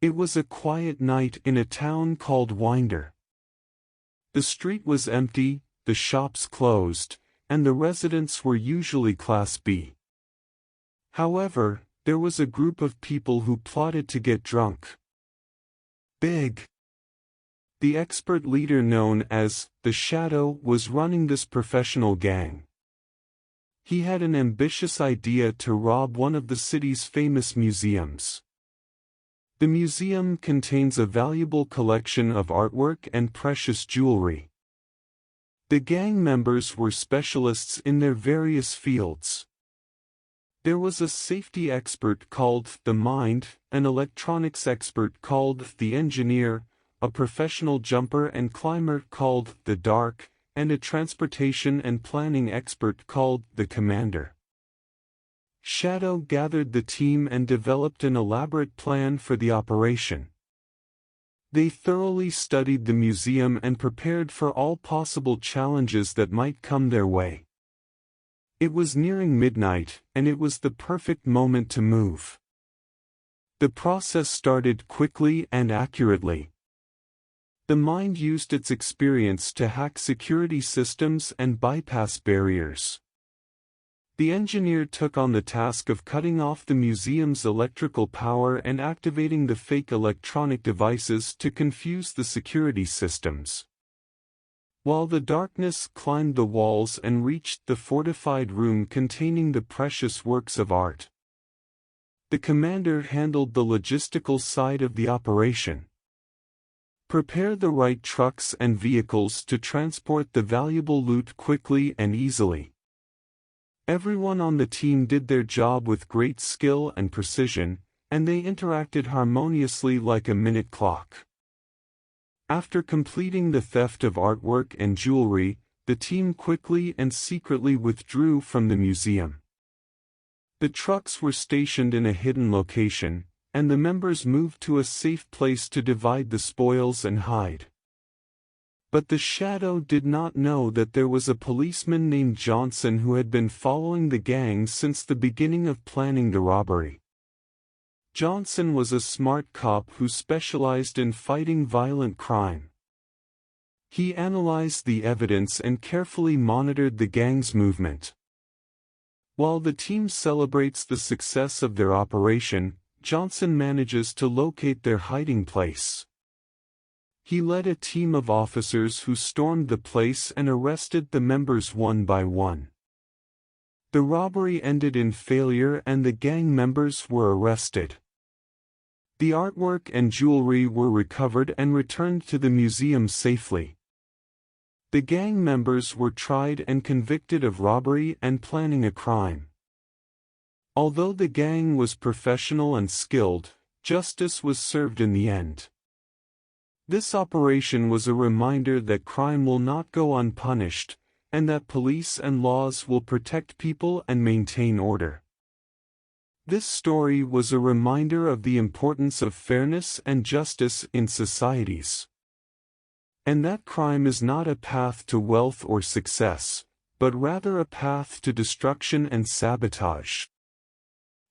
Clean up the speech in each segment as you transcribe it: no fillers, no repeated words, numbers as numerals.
It was a quiet night in a town called Windor. The street was empty, the shops closed, and the residents were usually Class B. However, there was a group of people who plotted to get drunk. Big. The expert leader known as the Shadow was running this professional gang. He had an ambitious idea to rob one of the city's famous museums. The museum contains a valuable collection of artwork and precious jewelry. The gang members were specialists in their various fields. There was a safety expert called the Mind, an electronics expert called the Engineer, a professional jumper and climber called the Dark, and a transportation and planning expert called the Commander. Shadow gathered the team and developed an elaborate plan for the operation. They thoroughly studied the museum and prepared for all possible challenges that might come their way. It was nearing midnight, and it was the perfect moment to move. The process started quickly and accurately. The Mind used its experience to hack security systems and bypass barriers. The Engineer took on the task of cutting off the museum's electrical power and activating the fake electronic devices to confuse the security systems. While the Darkness climbed the walls and reached the fortified room containing the precious works of art. The Commander handled the logistical side of the operation. Prepare the right trucks and vehicles to transport the valuable loot quickly and easily. Everyone on the team did their job with great skill and precision, and they interacted harmoniously like a minute clock. After completing the theft of artwork and jewelry, the team quickly and secretly withdrew from the museum. The trucks were stationed in a hidden location, and the members moved to a safe place to divide the spoils and hide. But the Shadow did not know that there was a policeman named Johnson who had been following the gang since the beginning of planning the robbery. Johnson was a smart cop who specialized in fighting violent crime. He analyzed the evidence and carefully monitored the gang's movement. While the team celebrates the success of their operation, Johnson manages to locate their hiding place. He led a team of officers who stormed the place and arrested the members one by one. The robbery ended in failure and the gang members were arrested. The artwork and jewelry were recovered and returned to the museum safely. The gang members were tried and convicted of robbery and planning a crime. Although the gang was professional and skilled, justice was served in the end. This operation was a reminder that crime will not go unpunished, and that police and laws will protect people and maintain order. This story was a reminder of the importance of fairness and justice in societies. And that crime is not a path to wealth or success, but rather a path to destruction and sabotage.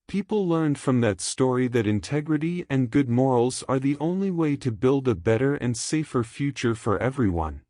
People learned from that story that integrity and good morals are the only way to build a better and safer future for everyone.